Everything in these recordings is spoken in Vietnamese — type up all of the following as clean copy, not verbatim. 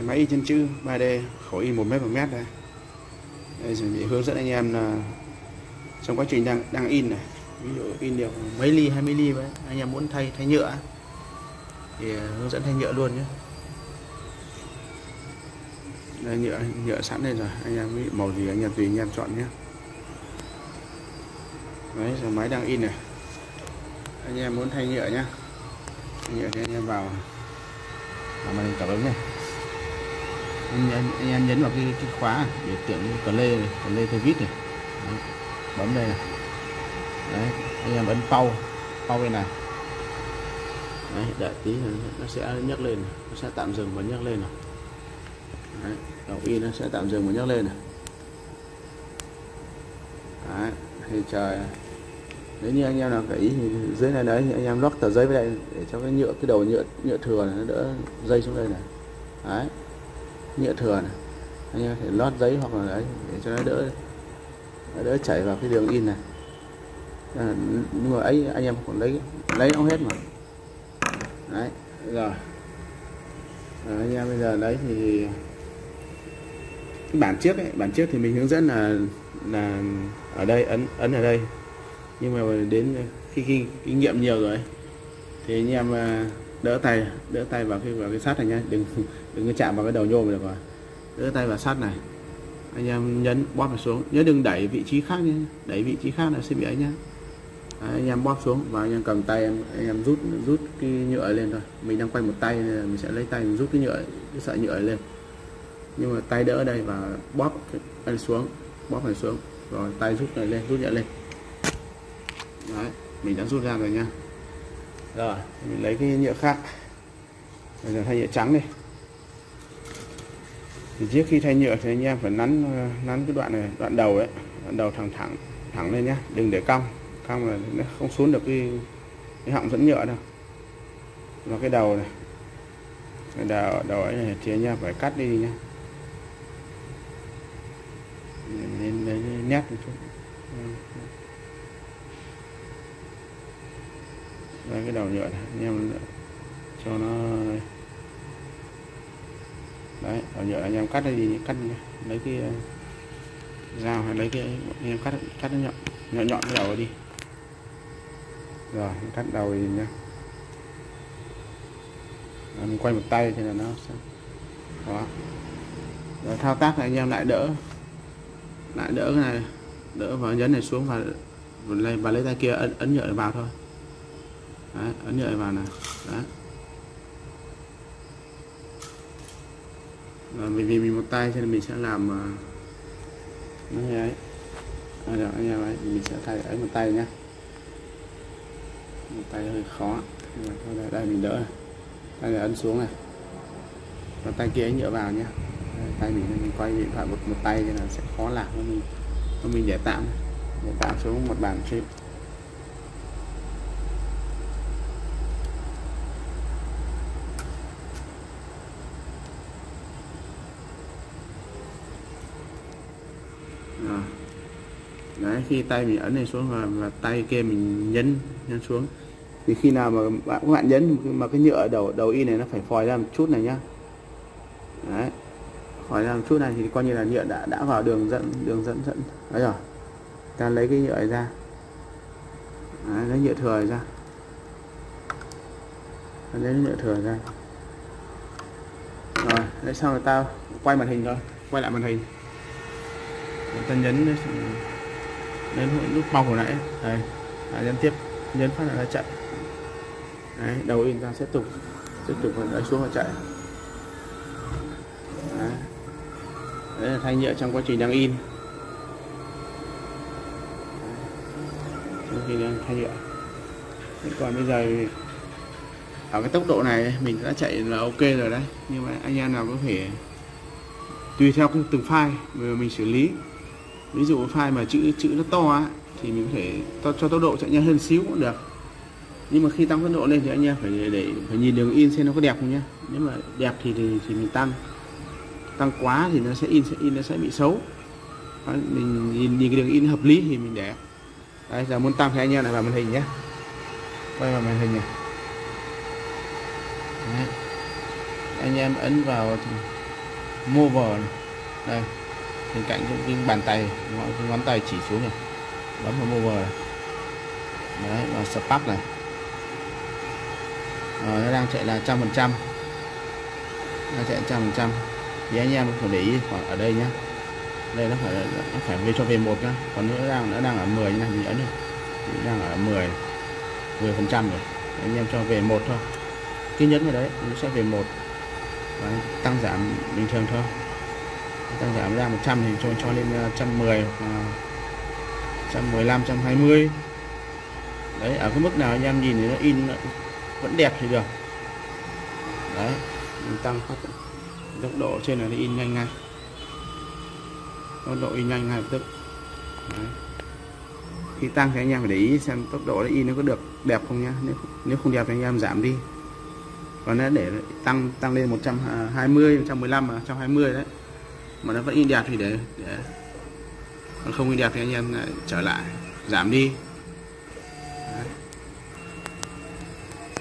máy in chân chữ 3D khổ in 1 mét đây. Đây chuẩn bị hướng dẫn anh em là trong quá trình đang in này, ví dụ in được mấy ly 20 ly vậy, anh em muốn thay nhựa thì hướng dẫn thay nhựa luôn nhé. Đây nhựa sẵn đây rồi, anh em màu gì anh em tùy anh em chọn nhé. Đấy, rồi máy đang in này, anh em muốn thay nhựa nhá, nhựa thì anh em vào màn hình cảm ứng này, anh em nhấn vào cái khóa biểu tượng cờ lê theo vít này. Đấy, bấm đây này. Đấy, anh em ấn pause bên này. Đấy, đợi tí nó sẽ nhấc lên này. Nó sẽ tạm dừng và nhấc lên này. Đấy, đầu in nó sẽ tạm dừng và nhấc lên này. Đấy, thì trời, nếu như anh em nào cái ý thì dưới này đấy thì anh em lót tờ giấy với đây để cho cái đầu nhựa thừa này nó đỡ dây xuống đây này. Đấy, nhựa thừa này anh em phải lót giấy hoặc là đấy để cho nó đỡ chảy vào cái đường in này. Nhưng mà ấy anh em còn lấy nó hết mà. Đấy, rồi anh em bây giờ đấy thì cái bản trước thì mình hướng dẫn là ở đây ấn ở đây, nhưng mà đến khi kinh nghiệm nhiều rồi thì anh em đỡ tay vào cái sắt này nhá, đừng có chạm vào cái đầu nhôm được rồi. Đỡ tay vào sắt này, anh em nhấn bóp nó xuống, nhớ đừng đẩy vị trí khác nhé, đẩy vị trí khác là sẽ bị ấy nhá. Đấy, anh em bóp xuống và anh em cầm tay anh em rút cái nhựa lên thôi. Mình đang quay một tay nên mình sẽ lấy tay mình rút cái sợi nhựa lên, nhưng mà tay đỡ đây và bóp cái xuống, bóp này xuống rồi tay rút này lên, rút nhựa lên. Đấy, mình đã rút ra rồi nha. Rồi mình lấy cái nhựa khác, bây giờ thay nhựa trắng đi. Thì trước khi thay nhựa thì anh em phải nắn cái đoạn này, đoạn đầu thẳng lên nhá, đừng để cong là nó không xuống được cái họng dẫn nhựa đâu. Và cái đầu này, đầu ấy này thì anh em phải cắt đi nhá, nên nét một chút. Đây, cái đầu nhựa này anh em cho nó đấy, đầu nhựa anh em cắt đi lấy cái dao hay lấy cái anh em cắt nó nhọn cái đầu đi. Rồi cắt đầu đi nha. Mình quay một tay thì là nó sẽ đó. Rồi thao tác này anh em lại đỡ cái này, đỡ vào nhấn này xuống và lấy tay kia ấn nhựa vào thôi. Đấy, ấn nhựa vào này. Đấy. Rồi vì mình một tay cho nên mình sẽ làm như ấy. Rồi anh em ấy, mình sẽ thay ấy một tay nhá. Một tay hơi khó, nhưng mà thôi đây mình đỡ này. Tay này ấn xuống này, và tay kia ấn nhựa vào nhé. Tay mình quay điện thoại một tay cho nên sẽ khó làm, mình để tạm xuống một bàn chip. Rồi. Đấy, khi tay mình ấn này xuống và tay kia mình nhấn xuống, thì khi nào mà các bạn nhấn mà cái nhựa đầu in này nó phải phòi ra một chút này nhá. Đấy, phòi ra một chút này thì coi như là nhựa đã vào đường dẫn đấy rồi. Ta lấy cái nhựa này ra. Đấy, lấy nhựa thừa này ra. Lấy nhựa thừa ra. Rồi, đấy, xong rồi ta quay màn hình thôi, quay lại màn hình. Ta nhấn nút màu của nãy đây, nhấn tiếp, nhấn phát là nó chạy. Đấy, đầu in ta sẽ tiếp tục đẩy xuống và chạy. Đấy. Đấy là thay nhựa trong quá trình đang in. Trong khi đang thay nhựa. Thế còn bây giờ ở cái tốc độ này mình đã chạy là ok rồi đấy, nhưng mà anh em nào có thể tùy theo từng file mà mình xử lý. Ví dụ file mà chữ nó to á thì mình có thể cho tốc độ chạy nhanh hơn xíu cũng được. Nhưng mà khi tăng tốc độ lên thì anh em phải nhìn đường in xem nó có đẹp không nhá. Nếu mà đẹp thì mình tăng quá thì nó sẽ in nó sẽ bị xấu. Đấy, mình nhìn cái đường in hợp lý thì mình để. Đây, giờ muốn tăng thì anh em lại vào màn hình nhé, quay vào màn hình này. Đấy. Anh em ấn vào mover này. Đây bên cạnh cái bàn tay, cái ngón tay chỉ xuống này, bấm vào mover này. Đấy, và spark này. Nó đang chạy là 100%, nó chạy 100%. Thì anh em phải để ý khoảng ở đây nhá, đây nó phải về cho về 1 nhá, còn nó đang ở 10 như này, mình ấn này đang ở 10% rồi. Anh em cho về 1 thôi, cứ nhấn vào đấy nó sẽ về 1. Và tăng giảm bình thường thôi, tăng giảm ra 100 thì cho lên 110, 115, 120. Đấy, ở cái mức nào anh em nhìn thì nó in vẫn đẹp thì được. Đấy, mình tăng tốc độ trên này thì in nhanh ngay, tốc độ in nhanh ngay lập tức. Đấy. Khi tăng thì anh em phải để ý xem tốc độ in nó có được đẹp không nhá, nếu không đẹp thì anh em giảm đi. Còn nó để tăng lên 120, 115 mà 120 đấy mà nó vẫn in đẹp thì để còn không in đẹp thì anh em lại trở lại giảm đi.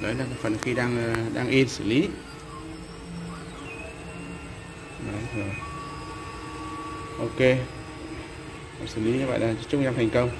Đấy là cái phần khi đang in xử lý. Đấy, rồi. Ok, xử lý như vậy là chúc anh em thành công.